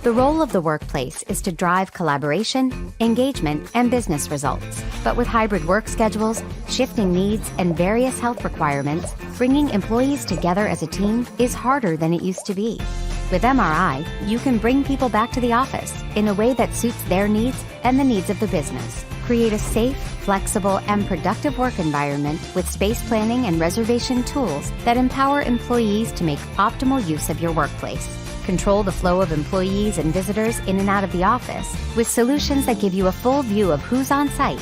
The role of the workplace is to drive collaboration, engagement, and business results. But with hybrid work schedules, shifting needs, and various health requirements, bringing employees together as a team is harder than it used to be. With MRI, you can bring people back to the office in a way that suits their needs and the needs of the business. Create a safe, flexible, and productive work environment with space planning and reservation tools that empower employees to make optimal use of your workplace. Control the flow of employees and visitors in and out of the office with solutions that give you a full view of who's on site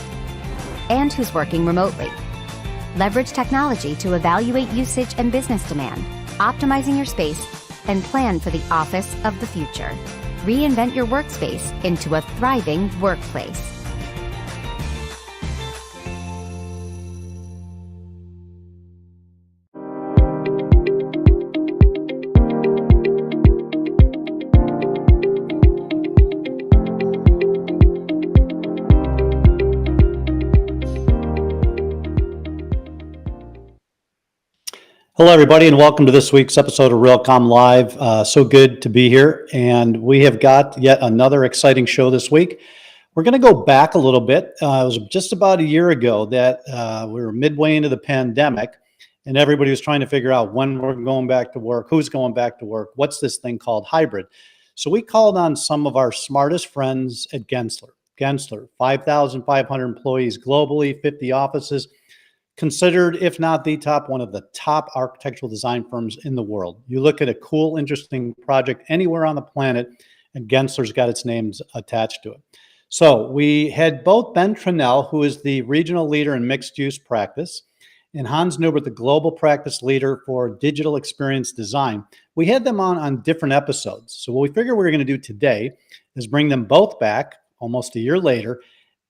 and who's working remotely. Leverage technology to evaluate usage and business demand, optimizing your space, and plan for the office of the future. Reinvent your workspace into a thriving workplace. Hello, everybody, and welcome to this week's episode of Realcomm Live. So good to be here, and we have got yet another exciting show this week. We're going to go back a little bit. It was just about a year ago that we were midway into the pandemic, and everybody was trying to figure out when we're going back to work, who's going back to work, what's this thing called hybrid. So we called on some of our smartest friends at Gensler. Gensler, 5,500 employees globally, 50 offices. Considered, if not the top, one of the top architectural design firms in the world. You look at a cool, interesting project anywhere on the planet, and Gensler's got its names attached to it. So we had both Ben Trinell, who is the regional leader in mixed use practice, and Hans Newbert, the global practice leader for digital experience design. We had them on different episodes. So what we figured we were going to do today is bring them both back almost a year later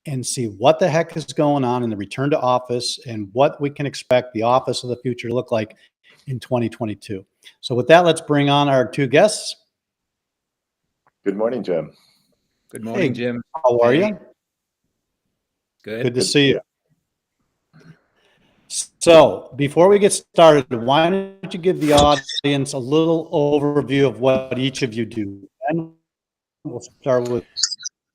and see what the heck is going on in the return to office and what we can expect the office of the future to look like in 2022. So with that, let's bring on our two guests. Good morning, Jim. Good morning, Hey, Jim. How are you? Good. Good to see you. So before we get started, why don't you give the audience a little overview of what each of you do? And we'll start with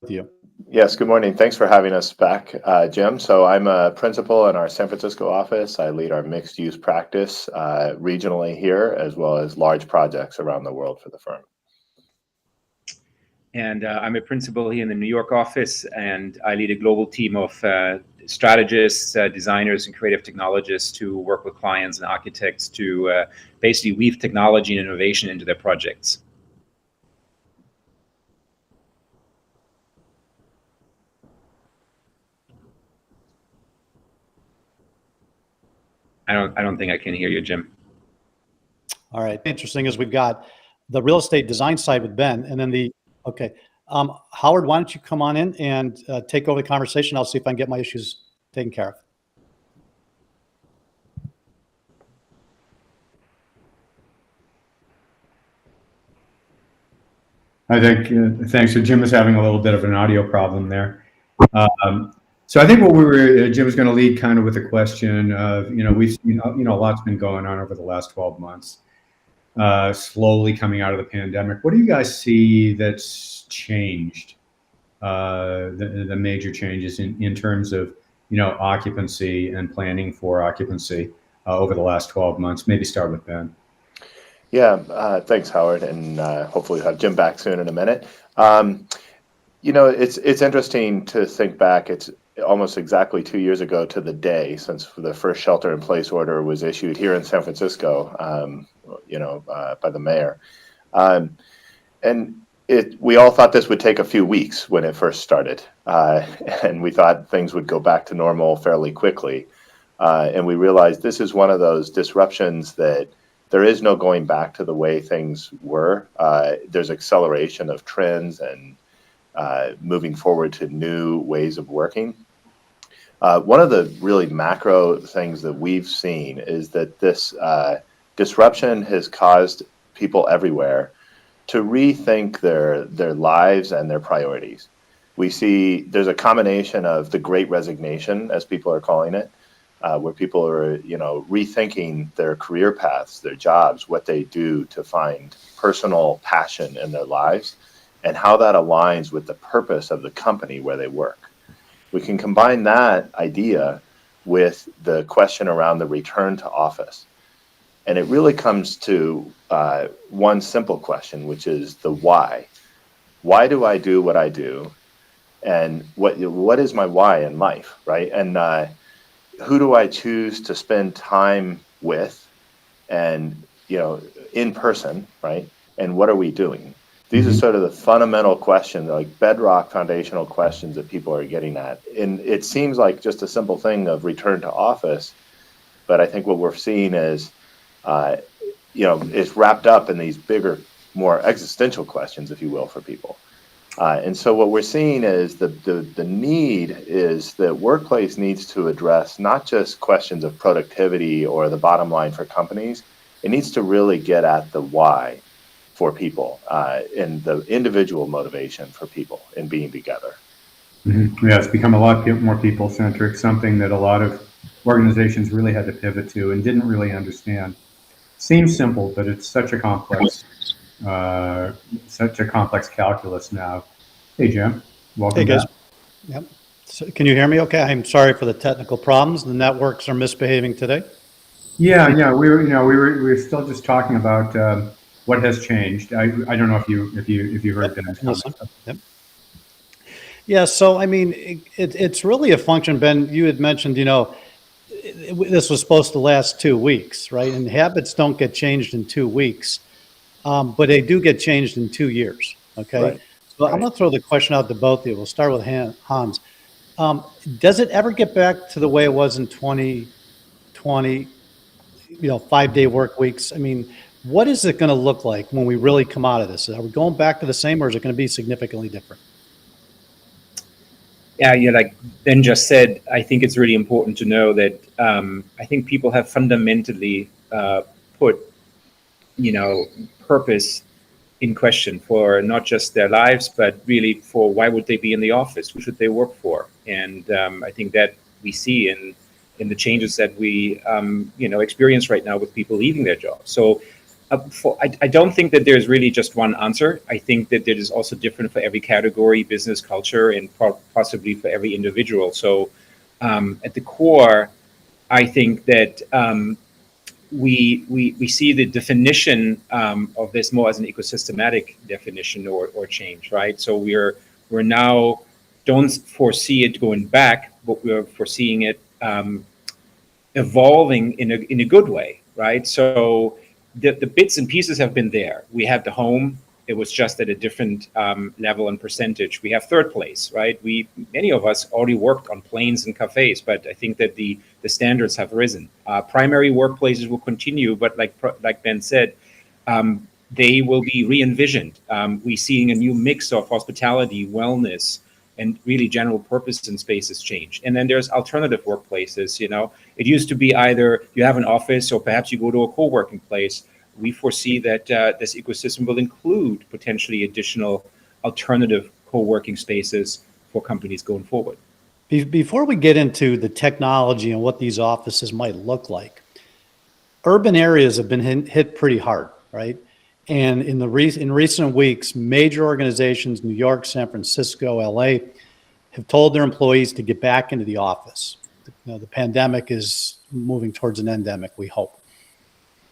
you. Yes, good morning. Thanks for having us back, Jim. So I'm a principal in our San Francisco office. I lead our mixed use practice regionally here, as well as large projects around the world for the firm. And I'm a principal here in the New York office, and I lead a global team of strategists, designers, and creative technologists to work with clients and architects to basically weave technology and innovation into their projects. I don't think I can hear you, Jim. All right. Interesting is we've got the real estate design side with Ben, and then Howard, why don't you come on in and take over the conversation? I'll see if I can get my issues taken care of. I think, thanks. So Jim was having a little bit of an audio problem there. So I think Jim was going to lead kind of with a question of, we've seen, a lot's been going on over the last 12 months, slowly coming out of the pandemic. What do you guys see that's changed, the major changes in terms of, occupancy and planning for occupancy over the last 12 months? Maybe start with Ben. Yeah, thanks, Howard, and hopefully we'll have Jim back soon in a minute. It's interesting to think back. It's almost exactly 2 years ago to the day since the first shelter-in-place order was issued here in San Francisco, by the mayor. And we all thought this would take a few weeks when it first started, and we thought things would go back to normal fairly quickly. And we realized this is one of those disruptions that there is no going back to the way things were. There's acceleration of trends and moving forward to new ways of working. One of the really macro things that we've seen is that this disruption has caused people everywhere to rethink their lives and their priorities. We see there's a combination of the Great Resignation, as people are calling it, where people are, rethinking their career paths, their jobs, what they do to find personal passion in their lives. and how that aligns with the purpose of the company where they work. We can combine that idea with the question around the return to office. And it really comes to one simple question, which is the why. Why do I do what I do? And what is my why in life, right? And who do I choose to spend time with and, in person, right? And what are we doing? These are sort of the fundamental questions, like bedrock foundational questions that people are getting at. And it seems like just a simple thing of return to office, but I think what we're seeing is, it's wrapped up in these bigger, more existential questions, if you will, for people. And so what we're seeing is the need is that workplace needs to address not just questions of productivity or the bottom line for companies. It needs to really get at the why for people and the individual motivation for people in being together. Yeah, it's become a lot more people-centric, something that a lot of organizations really had to pivot to and didn't really understand. Seems simple, but it's such a complex calculus now. Hey, Jim, welcome. Hey, guys. Back. Yep. So can you hear me okay? I'm sorry for the technical problems. The networks are misbehaving today. Yeah, we were still just talking about what has changed. I don't know if you heard that. Yep. Yeah, so I mean, it's really a function. Ben, you had mentioned, this was supposed to last 2 weeks, right? And habits don't get changed in 2 weeks, but they do get changed in 2 years. Okay, Right. so I'm going to throw the question out to both of you. We'll start with Hans. Does it ever get back to the way it was in 2020? 5-day work weeks. I mean, what is it going to look like when we really come out of this? Are we going back to the same, or is it going to be significantly different? Yeah, like Ben just said, I think it's really important to know that I think people have fundamentally put, purpose in question for not just their lives, but really for why would they be in the office? Who should they work for? And I think that we see in the changes that we, experience right now with people leaving their jobs. So I don't think that there's really just one answer. I think that it is also different for every category, business, culture, and possibly for every individual. So at the core, I think that we see the definition of this more as an ecosystematic definition or change, right? So we're now don't foresee it going back, but we're foreseeing it evolving in a good way, right? So the bits and pieces have been there. We had the home. It was just at a different level and percentage. We have third place, right? Many of us already worked on planes and cafes, but I think that the standards have risen. Primary workplaces will continue, but like Ben said, they will be re-envisioned. We're seeing a new mix of hospitality, wellness, and really general purpose in spaces change. And then there's alternative workplaces. It used to be either you have an office or perhaps you go to a co-working place. We foresee that this ecosystem will include potentially additional alternative co-working spaces for companies going forward. Before we get into the technology and what these offices might look like, urban areas have been hit pretty hard, right? And in recent weeks, major organizations, New York, San Francisco, LA, have told their employees to get back into the office. The pandemic is moving towards an endemic, we hope.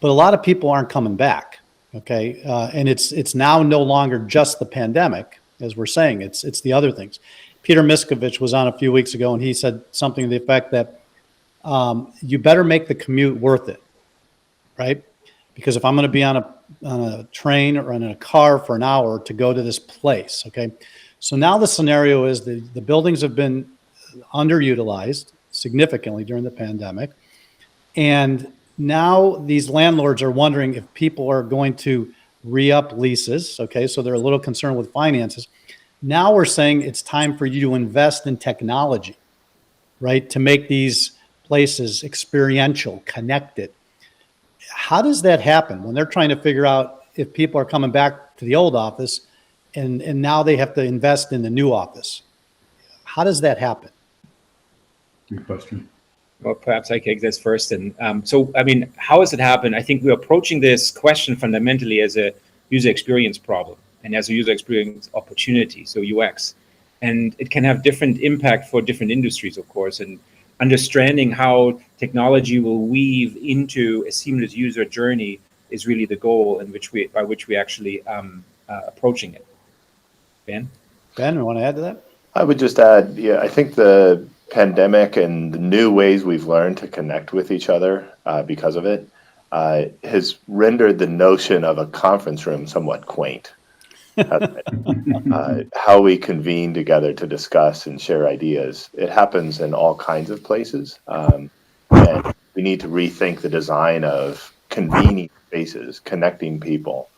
But a lot of people aren't coming back, okay? And it's now no longer just the pandemic, as we're saying. It's the other things. Peter Miskovich was on a few weeks ago, and he said something to the effect that you better make the commute worth it, right? Because if I'm going to be on a train or in a car for an hour to go to this place, okay? So now the scenario is the buildings have been underutilized significantly during the pandemic. And now these landlords are wondering if people are going to re-up leases, okay? So they're a little concerned with finances. Now we're saying it's time for you to invest in technology, right? To make these places experiential, connected. How does that happen when they're trying to figure out if people are coming back to the old office and now they have to invest in the new office? How does that happen? Good question. Well, perhaps I take this first. And so, I mean, how has it happened? I think we're approaching this question fundamentally as a user experience problem. and as a user experience opportunity, so UX. And it can have different impact for different industries, of course, and understanding how technology will weave into a seamless user journey is really the goal by which we actually approaching it. Ben, you want to add to that? I would just add, I think the pandemic and the new ways we've learned to connect with each other because of it has rendered the notion of a conference room somewhat quaint. How we convene together to discuss and share ideas. It happens in all kinds of places. And we need to rethink the design of convening spaces, connecting people,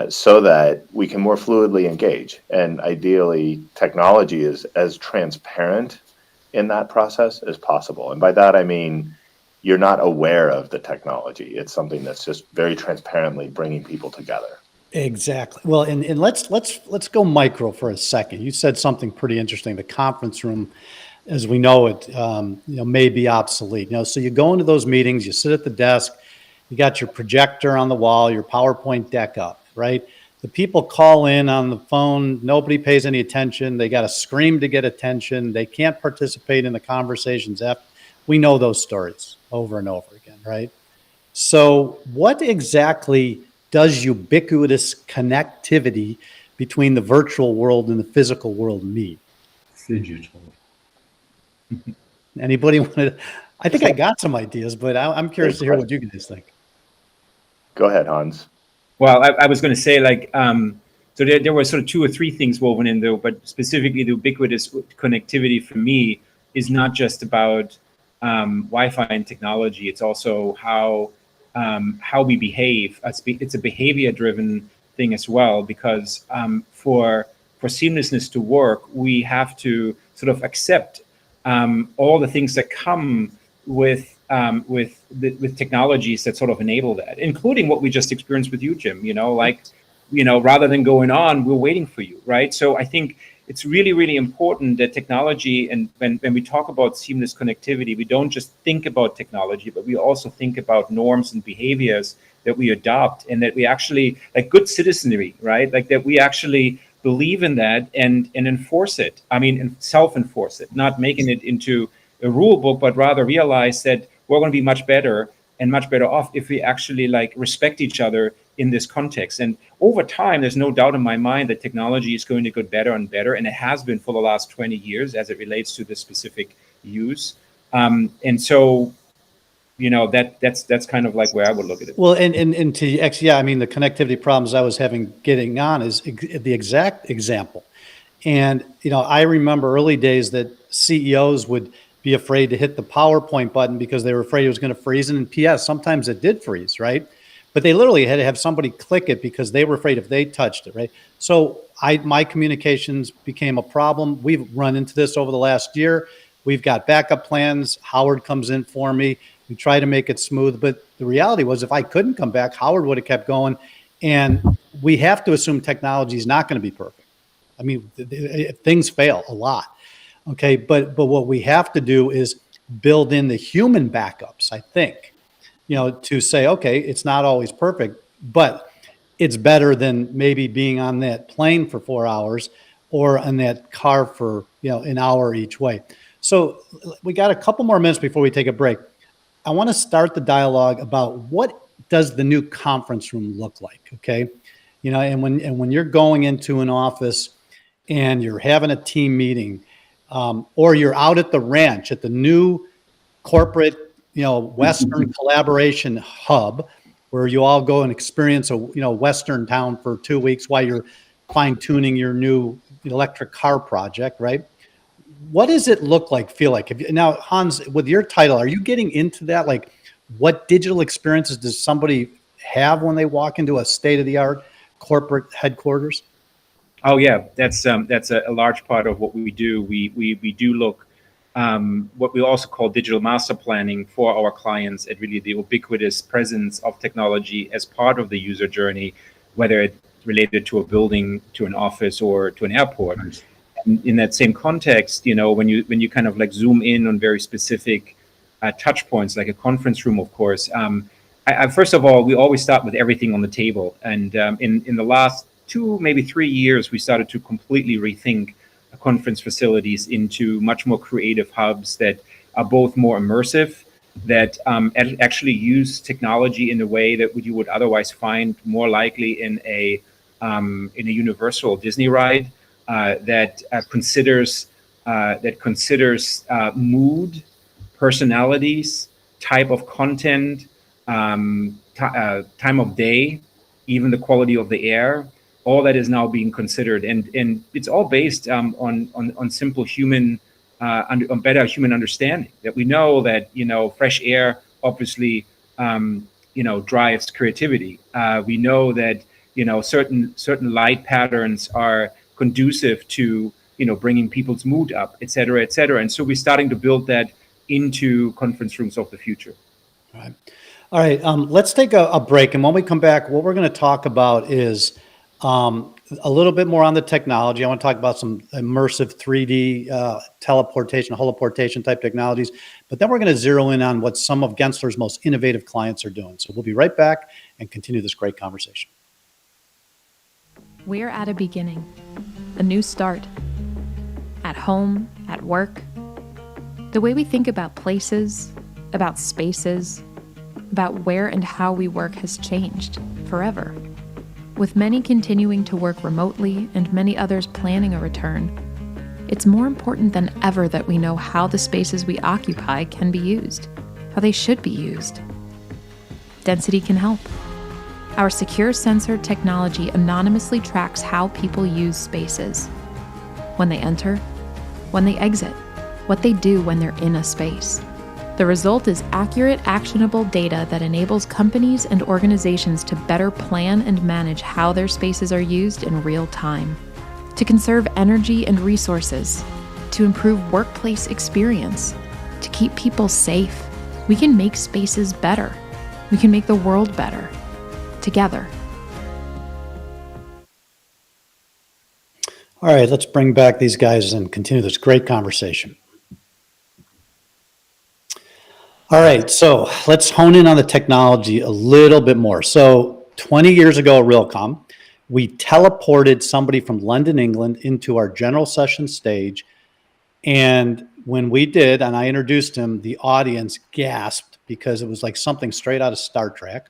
so that we can more fluidly engage. And ideally, technology is as transparent in that process as possible. And by that, I mean, you're not aware of the technology. It's something that's just very transparently bringing people together. Exactly. Well, and let's go micro for a second. You said something pretty interesting. The conference room, as we know it, may be obsolete. So you go into those meetings, you sit at the desk, you got your projector on the wall, your PowerPoint deck up, right? The people call in on the phone. Nobody pays any attention. They got to scream to get attention. They can't participate in the conversations. We know those stories over and over again, right? So what exactly does ubiquitous connectivity between the virtual world and the physical world mean? Digital. Anybody want to? I think I got some ideas, but I'm curious to hear what you guys think. Go ahead, Hans. Well, I was going to say, so there were sort of 2 or 3 things woven in, though, but specifically the ubiquitous connectivity for me is not just about Wi-Fi and technology. It's also how we behave. It's a behavior-driven thing as well, because for seamlessness to work, we have to sort of accept all the things that come with technologies that sort of enable that, including what we just experienced with you, Jim. Rather than going on, we're waiting for you, right? So I think it's really, really important that technology, and when we talk about seamless connectivity, we don't just think about technology, but we also think about norms and behaviors that we adopt, and that we actually, like good citizenry, right? Like that we actually believe in that and enforce it. I mean, and self-enforce it, not making it into a rule book, but rather realize that we're going to be much better and much better off if we actually respect each other in this context. And over time, there's no doubt in my mind that technology is going to get better and better, and it has been for the last 20 years as it relates to this specific use. And so, that's kind of like where I would look at it. Well, and I mean, the connectivity problems I was getting on is the exact example. And, I remember early days that CEOs would be afraid to hit the PowerPoint button because they were afraid it was going to freeze. And in PS, sometimes it did freeze, right? But they literally had to have somebody click it because they were afraid if they touched it, right? So my communications became a problem. We've run into this over the last year. We've got backup plans. Howard comes in for me. We try to make it smooth. But the reality was, if I couldn't come back, Howard would have kept going. And we have to assume technology is not going to be perfect. I mean, things fail a lot. Okay, but what we have to do is build in the human backups, I think, to say, okay, it's not always perfect, but it's better than maybe being on that plane for 4 hours or in that car for, an hour each way. So we got a couple more minutes before we take a break. I want to start the dialogue about what does the new conference room look like, okay? And when you're going into an office and you're having a team meeting, or you're out at the ranch at the new corporate, Western collaboration hub, where you all go and experience a, Western town for 2 weeks while you're fine tuning your new electric car project, right? What does it look like, feel like? Now, Hans, with your title, are you getting into that? Like, what digital experiences does somebody have when they walk into a state-of-the-art corporate headquarters? Oh yeah, that's a large part of what we do. We do look what we also call digital master planning for our clients at really the ubiquitous presence of technology as part of the user journey, whether it's related to a building, to an office, or to an airport. Nice. And in that same context, when you kind of zoom in on very specific touch points, like a conference room, of course. First of all, we always start with everything on the table, and in the last 2, maybe 3 years, we started to completely rethink conference facilities into much more creative hubs that are both more immersive, that actually use technology in a way that you would otherwise find more likely in a Universal Disney ride, that considers mood, personalities, type of content, time of day, even the quality of the air. All that is now being considered, and it's all based on simple human, on better human understanding. That we know that fresh air obviously drives creativity. We know that certain light patterns are conducive to bringing people's mood up, et cetera, et cetera. And so we're starting to build that into conference rooms of the future. All right. Let's take a break. And when we come back, what we're going to talk about is a little bit more on the technology. I want to talk about some immersive 3D teleportation, holoportation type technologies. But then we're going to zero in on what some of Gensler's most innovative clients are doing. So we'll be right back and continue this great conversation. We're at a beginning, a new start. At home, at work. The way we think about places, about spaces, about where and how we work has changed forever. With many continuing to work remotely and many others planning a return, it's more important than ever that we know how the spaces we occupy can be used, how they should be used. Density can help. Our secure sensor technology anonymously tracks how people use spaces. When they enter, when they exit, what they do when they're in a space. The result is accurate, actionable data that enables companies and organizations to better plan and manage how their spaces are used in real time, to conserve energy and resources, to improve workplace experience, to keep people safe. We can make spaces better. We can make the world better. Together. All right, let's bring back these guys and continue this great conversation. All right, so let's hone in on the technology a little bit more. So 20 years ago at Realcomm, we teleported somebody from London, England into our general session stage. And when we did, and I introduced him, the audience gasped because it was like something straight out of Star Trek.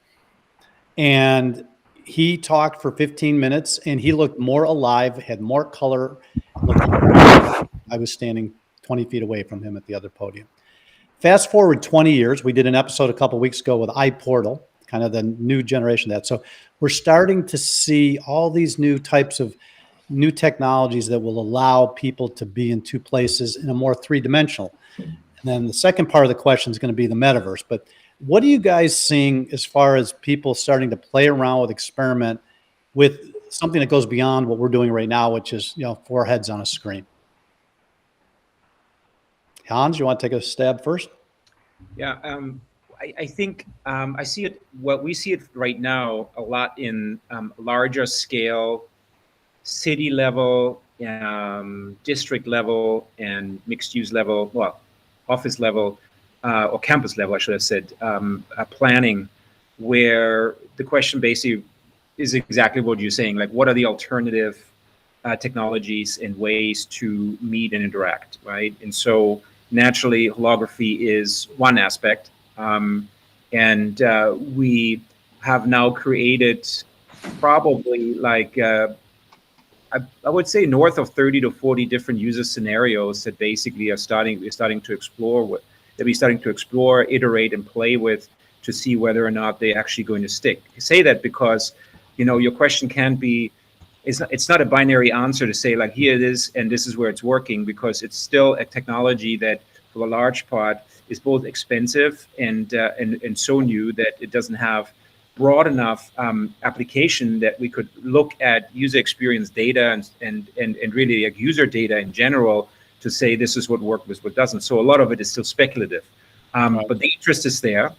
And he talked for 15 minutes and he looked more alive, had more color. I was standing 20 feet away from him at the other podium. Fast forward 20 years, we did an episode a couple of weeks ago with iPortal, kind of the new generation of that. So we're starting to see all these new types of new technologies that will allow people to be in two places in a more three-dimensional. And then the second part of the question is going to be the metaverse. But what are you guys seeing as far as people starting to play around with, experiment with something that goes beyond what we're doing right now, which is, 4 heads on a screen? Hans, you want to take a stab first? Yeah, I think I see it. What we see it right now a lot in larger scale, city level, district level, and mixed use level. Well, office level or campus level, I should have said, planning, where the question basically is exactly what you're saying. Like, what are the alternative technologies and ways to meet and interact, right? And so naturally, holography is one aspect. And we have now created probably like, I would say north of 30 to 40 different user scenarios that basically we're starting to explore, iterate and play with to see whether or not they're actually going to stick. I say that because, your question can't be, it's not a binary answer to say like, here it is, and this is where it's working, because it's still a technology that for a large part is both expensive and so new that it doesn't have broad enough application that we could look at user experience data and really like user data in general to say this is what worked, this what doesn't. So a lot of it is still speculative, but the interest is there,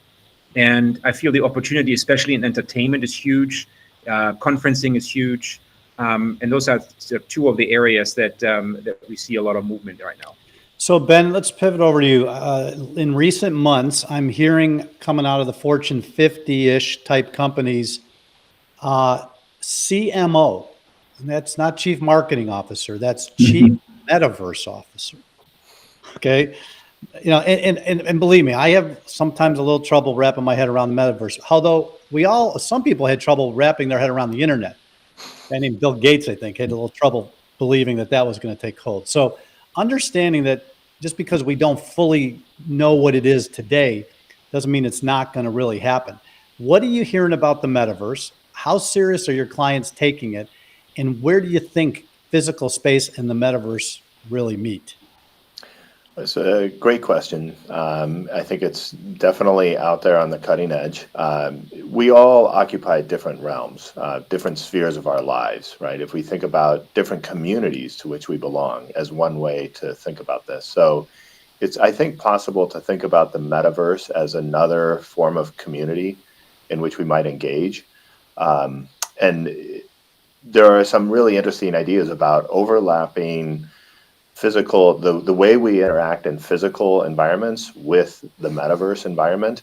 and I feel the opportunity, especially in entertainment, is huge. Conferencing is huge. And those are two of the areas that we see a lot of movement right now. So Ben, let's pivot over to you. In recent months, I'm hearing coming out of the Fortune 50-ish type companies, CMO And that's not chief marketing officer. That's chief metaverse officer. Okay. You know, and believe me, I have sometimes a little trouble wrapping my head around the metaverse. Although some people had trouble wrapping their head around the internet. A guy named Bill Gates, I think, had a little trouble believing that was going to take hold. So understanding that just because we don't fully know what it is today doesn't mean it's not going to really happen. What are you hearing about the metaverse? How serious are your clients taking it? And where do you think physical space and the metaverse really meet? It's a great question. I think it's definitely out there on the cutting edge. We all occupy different realms, different spheres of our lives, right? If we think about different communities to which we belong as one way to think about this. So it's, I think, possible to think about the metaverse as another form of community in which we might engage. And there are some really interesting ideas about overlapping physical, the way we interact in physical environments with the metaverse environment.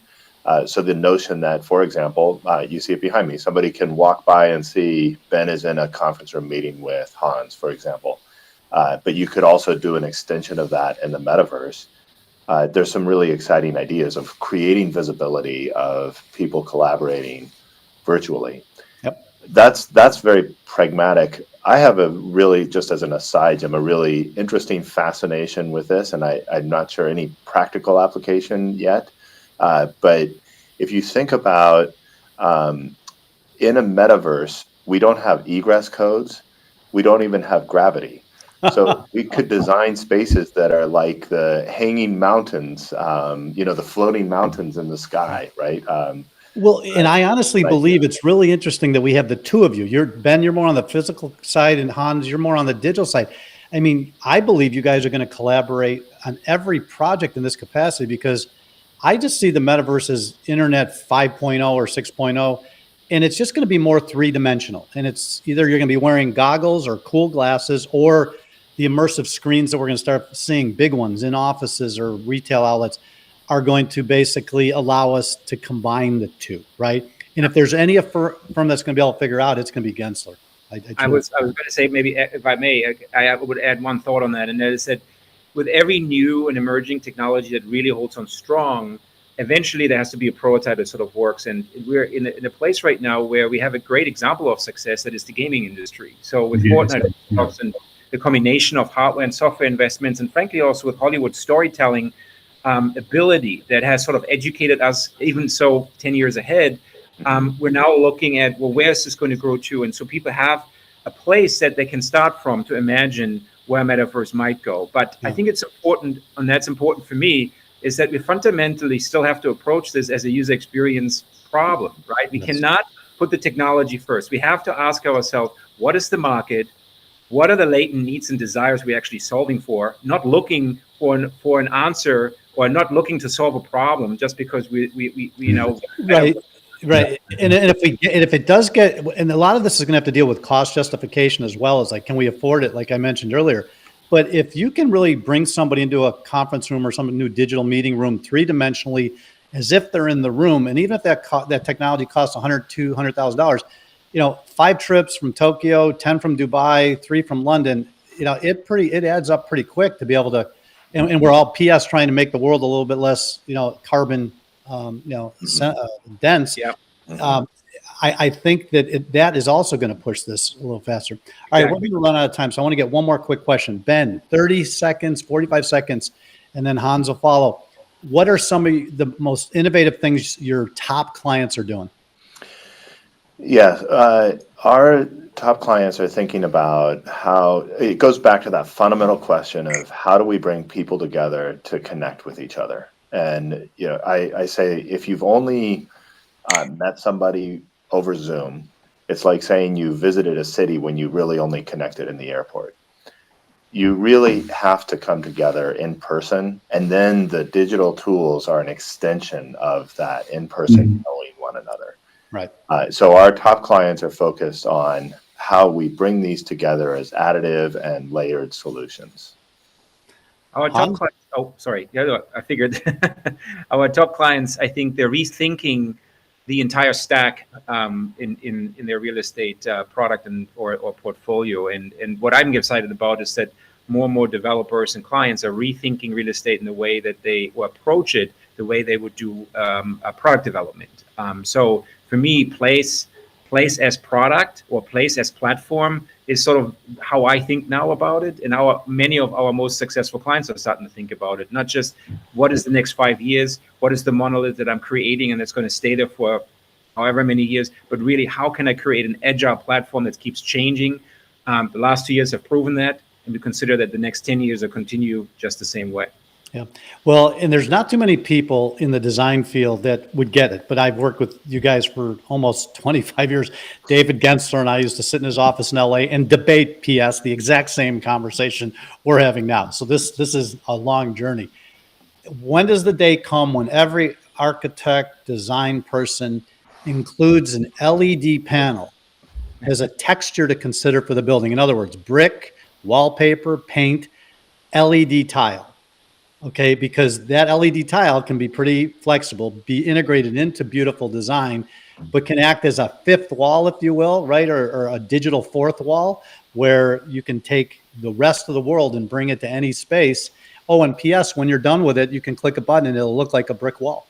So the notion that, for example, you see it behind me, somebody can walk by and see Ben is in a conference room meeting with Hans, for example. But you could also do an extension of that in the metaverse. There's some really exciting ideas of creating visibility of people collaborating virtually. Yep. That's very pragmatic. I have a really, just as an aside, Jim, a really interesting fascination with this, and I'm not sure any practical application yet. But if you think about in a metaverse, we don't have egress codes. We don't even have gravity. So we could design spaces that are like the hanging mountains, the floating mountains in the sky, right? Well, and I honestly believe it's really interesting that we have the two of you. Ben, you're more on the physical side, and Hans, you're more on the digital side. I mean, I believe you guys are going to collaborate on every project in this capacity, because I just see the metaverse as internet 5.0 or 6.0, and it's just going to be more three-dimensional. And it's either you're going to be wearing goggles or cool glasses, or the immersive screens that we're going to start seeing, big ones in offices or retail outlets, are going to basically allow us to combine the two, right? And if there's any firm that's going to be able to figure out, it's going to be Gensler. I was going to say, maybe if I may, I would add one thought on that, and that is that with every new and emerging technology that really holds on strong, eventually there has to be a prototype that sort of works. And we're in a place right now where we have a great example of success, that is the gaming industry. So with Fortnite and the combination of hardware and software investments, and frankly also with Hollywood storytelling ability that has sort of educated us, even so 10 years ahead, we're now looking at, well, where is this going to grow to? And so people have a place that they can start from to imagine where metaverse might go. But I think it's important, and that's important for me, is that we fundamentally still have to approach this as a user experience problem, right? We cannot put the technology first. We have to ask ourselves, what is the market? What are the latent needs and desires we're actually solving for? Not looking for an answer, or not looking to solve a problem just because we Right. And if it does get, and a lot of this is going to have to deal with cost justification, as well as, like, can we afford it? Like I mentioned earlier. But if you can really bring somebody into a conference room or some new digital meeting room three-dimensionally, as if they're in the room, and even if that technology costs $100,000-$200,000, 5 trips from Tokyo, 10 from Dubai, 3 from London, it adds up pretty quick to be able to, and we're all PS trying to make the world a little bit less, carbon, dense. Yeah. I think that is also going to push this a little faster. All right, we're going to run out of time, so I want to get one more quick question. Ben, 30 seconds, 45 seconds, and then Hans will follow. What are some of the most innovative things your top clients are doing? Yeah, our top clients are thinking about how, it goes back to that fundamental question of how do we bring people together to connect with each other? And, I say, if you've only met somebody over Zoom, it's like saying you visited a city when you really only connected in the airport. You really have to come together in person, and then the digital tools are an extension of that in-person knowing one another. Right. So our top clients are focused on how we bring these together as additive and layered solutions. Our top clients, I figured our top clients, I think they're rethinking the entire stack in their real estate product or portfolio. And what I'm excited about is that more and more developers and clients are rethinking real estate in the way that they will approach it, the way they would do a product development. So for me, place as product or place as platform is sort of how I think now about it. And many of our most successful clients are starting to think about it, not just what is the next 5 years, what is the monolith that I'm creating and that's going to stay there for however many years, but really how can I create an agile platform that keeps changing? The last 2 years have proven that, and we consider that the next 10 years will continue just the same way. Yeah. Well, and there's not too many people in the design field that would get it, but I've worked with you guys for almost 25 years. David Gensler and I used to sit in his office in LA and debate PS, the exact same conversation we're having now. So this is a long journey. When does the day come when every architect, design person includes an LED panel as a texture to consider for the building? In other words, brick, wallpaper, paint, LED tile. Okay, because that LED tile can be pretty flexible, be integrated into beautiful design, but can act as a fifth wall, if you will, right? Or a digital fourth wall where you can take the rest of the world and bring it to any space. Oh, and PS, when you're done with it, you can click a button and it'll look like a brick wall,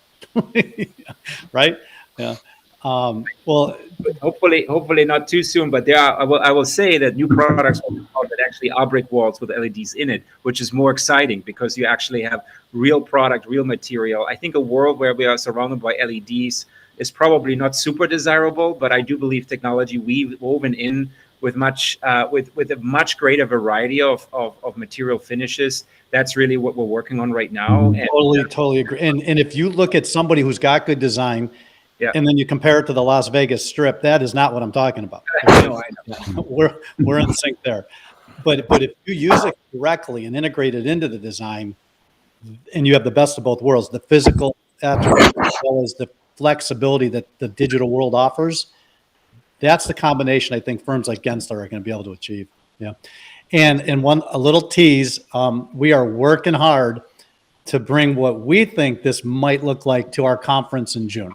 right? Yeah. Well, hopefully not too soon, but I will say that new products will come out that actually are brick walls with LEDs in it, which is more exciting because you actually have real product, real material. I think a world where we are surrounded by LEDs is probably not super desirable, but I do believe technology woven in with with a much greater variety of material finishes. That's really what we're working on right now. And, totally agree. And if you look at somebody who's got good design, yeah, and then you compare it to the Las Vegas Strip, that is not what I'm talking about. I know. We're in sync there. But if you use it correctly and integrate it into the design, and you have the best of both worlds, the physical attributes as well as the flexibility that the digital world offers, that's the combination I think firms like Gensler are going to be able to achieve. Yeah. And a little tease, we are working hard to bring what we think this might look like to our conference in June.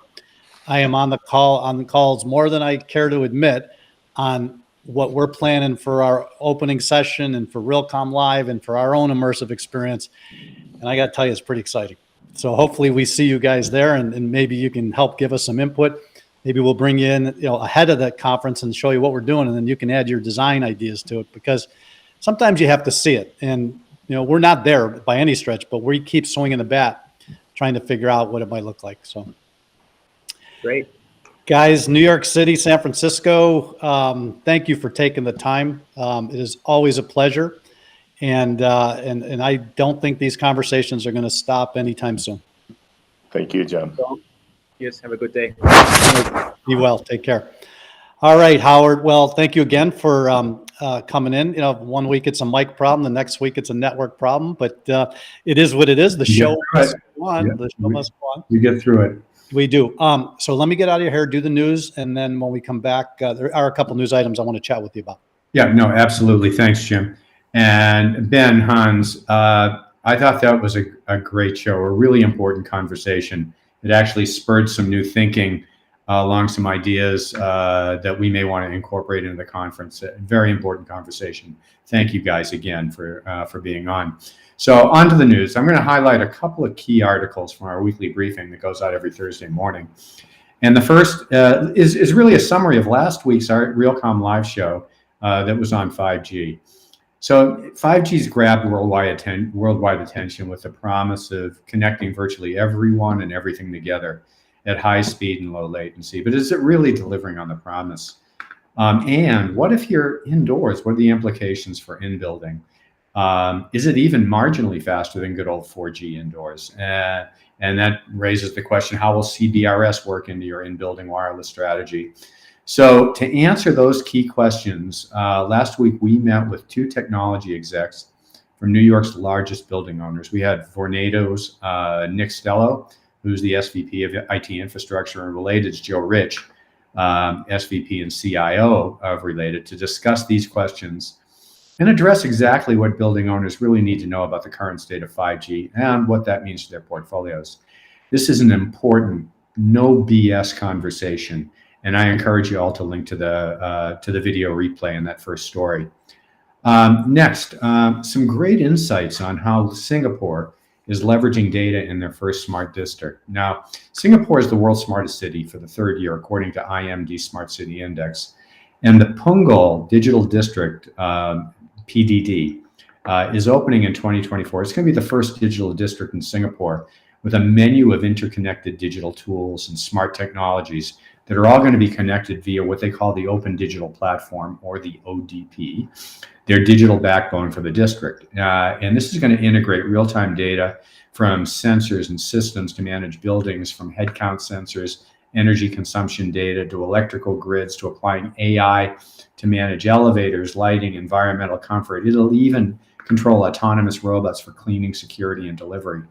I am on the calls more than I care to admit on what we're planning for our opening session and for RealComm Live and for our own immersive experience. And I got to tell you, it's pretty exciting. So hopefully we see you guys there and maybe you can help give us some input. Maybe we'll bring you in, ahead of the conference and show you what we're doing. And then you can add your design ideas to it because sometimes you have to see it. And, we're not there by any stretch, but we keep swinging the bat, trying to figure out what it might look like. So. Great. Guys, New York City, San Francisco, thank you for taking the time. It is always a pleasure. And I don't think these conversations are going to stop anytime soon. Thank you, Jim. Yes, have a good day. Be well. Take care. All right, Howard. Well, thank you again for coming in. 1 week it's a mic problem. The next week it's a network problem. But it is what it is. The show must go on. Yeah, the show must go on. You get through it. We do. So let me get out of your hair, do the news, and then when we come back, there are a couple news items I want to chat with you about. Yeah, no, absolutely. Thanks, Jim. And Ben, Hans, I thought that was a great show, a really important conversation. It actually spurred some new thinking along some ideas that we may want to incorporate into the conference. A very important conversation. Thank you guys again for being on. So on to the news. I'm going to highlight a couple of key articles from our weekly briefing that goes out every Thursday morning. And the first is really a summary of last week's RealComm Live show that was on 5G. So 5G's grabbed worldwide attention with the promise of connecting virtually everyone and everything together at high speed and low latency. But is it really delivering on the promise? And what if you're indoors? What are the implications for in-building? Is it even marginally faster than good old 4G indoors? And that raises the question, how will CBRS work into your in-building wireless strategy? So to answer those key questions, last week we met with two technology execs from New York's largest building owners. We had Vornado's Nick Stello, who's the SVP of IT infrastructure, and Related's Joe Rich, SVP and CIO of Related, to discuss these questions and address exactly what building owners really need to know about the current state of 5G and what that means to their portfolios. This is an important no BS conversation. And I encourage you all to link to the video replay in that first story. Next, some great insights on how Singapore is leveraging data in their first smart district. Now, Singapore is the world's smartest city for the third year, according to IMD Smart City Index. And the Punggol Digital District, PDD, is opening in 2024. It's going to be the first digital district in Singapore with a menu of interconnected digital tools and smart technologies that are all going to be connected via what they call the Open Digital Platform, or the ODP, their digital backbone for the district. And this is going to integrate real-time data from sensors and systems to manage buildings, from headcount sensors, energy consumption data, to electrical grids, to applying AI to manage elevators, lighting, environmental comfort. It'll even control autonomous robots for cleaning, security, and delivery.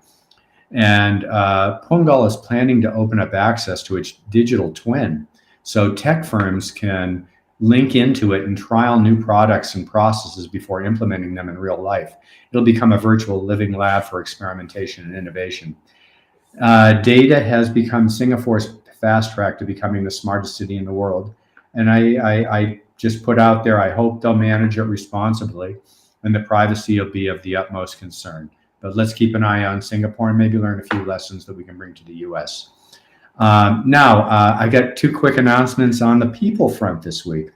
And Punggol is planning to open up access to its digital twin, so tech firms can link into it and trial new products and processes before implementing them in real life. It'll become a virtual living lab for experimentation and innovation. Data has become Singapore's fast track to becoming the smartest city in the world. And I just put out there, I hope they'll manage it responsibly, and the privacy will be of the utmost concern. But let's keep an eye on Singapore and maybe learn a few lessons that we can bring to the US. Now, I got two quick announcements on the people front this week.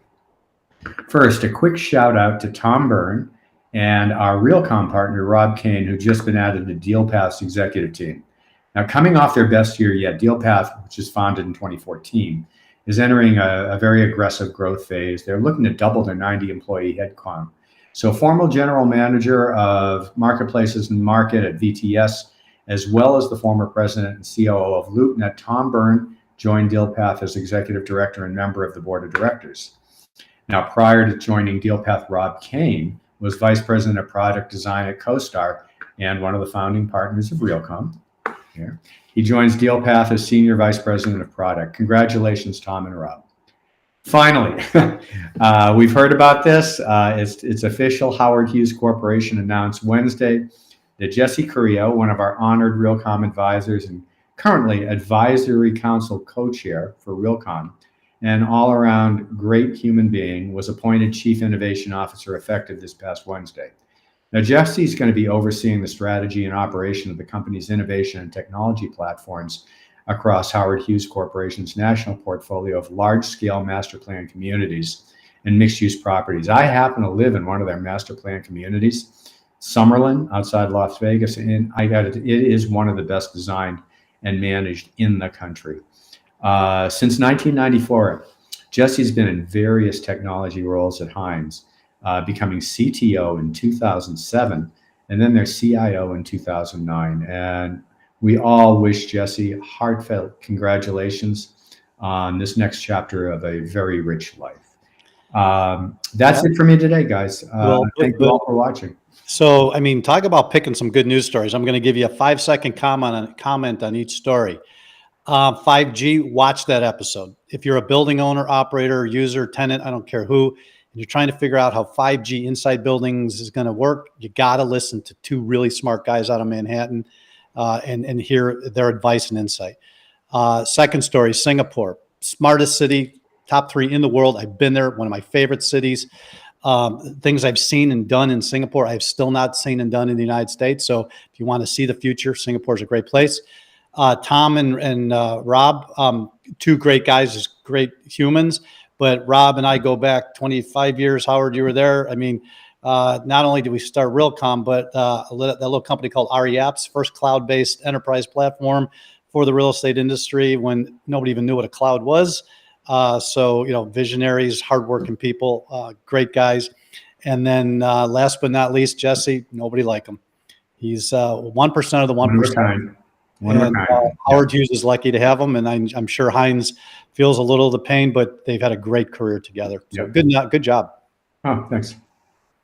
First, a quick shout out to Tom Byrne and our Realcomm partner, Rob Kane, who've just been added to DealPath's executive team. Now, coming off their best year yet, DealPath, which was founded in 2014, is entering a very aggressive growth phase. They're looking to double their 90-employee headcount. So former general manager of marketplaces and market at VTS, as well as the former president and COO of LoopNet, Tom Byrne, joined DealPath as executive director and member of the board of directors. Now, prior to joining DealPath, Rob Kane was vice president of product design at CoStar and one of the founding partners of Realcomm. Here. He joins DealPath as senior vice president of product. Congratulations, Tom and Rob. Finally, we've heard about this. It's official. Howard Hughes Corporation announced Wednesday that Jesse Carrillo, one of our honored Realcomm advisors and currently advisory council co-chair for Realcomm, and all-around great human being, was appointed Chief Innovation Officer effective this past Wednesday. Now, Jesse's going to be overseeing the strategy and operation of the company's innovation and technology platforms across Howard Hughes Corporation's national portfolio of large-scale master plan communities and mixed-use properties. I happen to live in one of their master plan communities, Summerlin, outside Las Vegas, and it is one of the best designed and managed in the country. Since 1994, Jesse's been in various technology roles at Hines, becoming CTO in 2007, and then their CIO in 2009. And we all wish Jesse heartfelt congratulations on this next chapter of a very rich life. That's it for me today, guys. Thank you all for watching. So, I mean, talk about picking some good news stories. I'm going to give you a 5-second comment on each story. 5G, watch that episode. If you're a building owner, operator, user, tenant, I don't care who, and you're trying to figure out how 5G inside buildings is going to work, you got to listen to two really smart guys out of Manhattan and hear their advice and insight. Second story, Singapore, smartest city, top 3 in the world. I've been there, one of my favorite cities. Things I've seen and done in Singapore, I've still not seen and done in the United States. So if you want to see the future, Singapore is a great place. Tom and Rob, two great guys, just great humans. But Rob and I go back 25 years. Howard, you were there. I mean, not only did we start Realcomm, but that little company called REApps, first cloud-based enterprise platform for the real estate industry when nobody even knew what a cloud was. So, you know, visionaries, hardworking people, great guys. And then last but not least, Jesse, nobody like him. He's 1% of the 1%. Howard Hughes is lucky to have him, and I'm sure Hines feels a little of the pain, but they've had a great career together. So good job. Oh, thanks.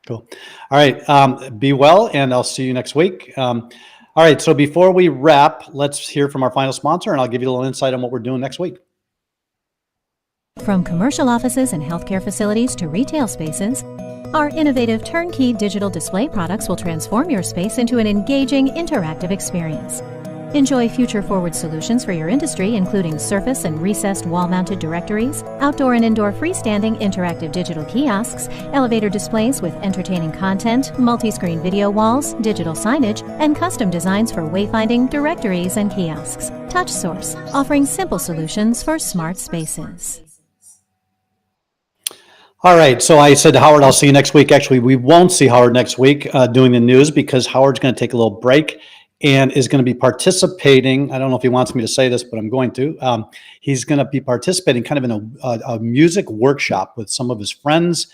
Cool. All right. Be well, and I'll see you next week. All right. So before we wrap, let's hear from our final sponsor, and I'll give you a little insight on what we're doing next week. From commercial offices and healthcare facilities to retail spaces, our innovative turnkey digital display products will transform your space into an engaging, interactive experience. Enjoy future-forward solutions for your industry, including surface and recessed wall-mounted directories, outdoor and indoor freestanding interactive digital kiosks, elevator displays with entertaining content, multi-screen video walls, digital signage, and custom designs for wayfinding, directories, and kiosks. TouchSource, offering simple solutions for smart spaces. All right, so I said to Howard, I'll see you next week. Actually, we won't see Howard next week doing the news because Howard's going to take a little break and is going to be participating. I don't know if he wants me to say this, but I'm going to. He's going to be participating kind of in a music workshop with some of his friends.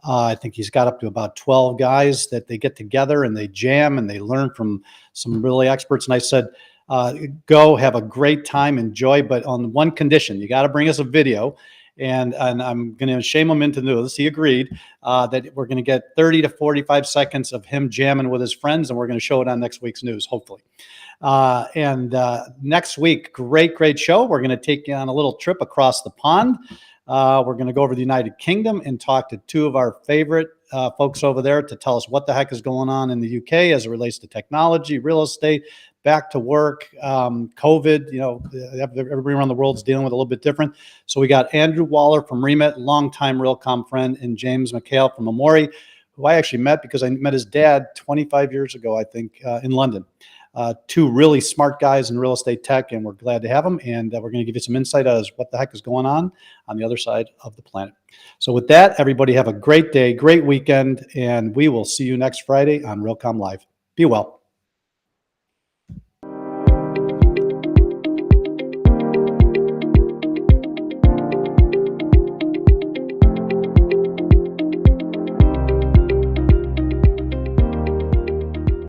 I think he's got up to about 12 guys that they get together and they jam and they learn from some really experts. And I said, go have a great time, enjoy, but on one condition, you got to bring us a video. And I'm going to shame him into this. He agreed that we're going to get 30 to 45 seconds of him jamming with his friends, and we're going to show it on next week's news, hopefully. Next week, great show. We're going to take you on a little trip across the pond. We're going to go over the United Kingdom and talk to two of our favorite folks over there to tell us what the heck is going on in the UK as it relates to technology, real estate, back to work, COVID, everybody around the world is dealing with a little bit different. So we got Andrew Waller from Remit, longtime Realcomm friend, and James McHale from Amori, who I actually met because I met his dad 25 years ago, I think, in London. Two really smart guys in real estate tech, and we're glad to have them. And we're going to give you some insight as what the heck is going on the other side of the planet. So with that, everybody have a great day, great weekend, and we will see you next Friday on Realcomm Live. Be well.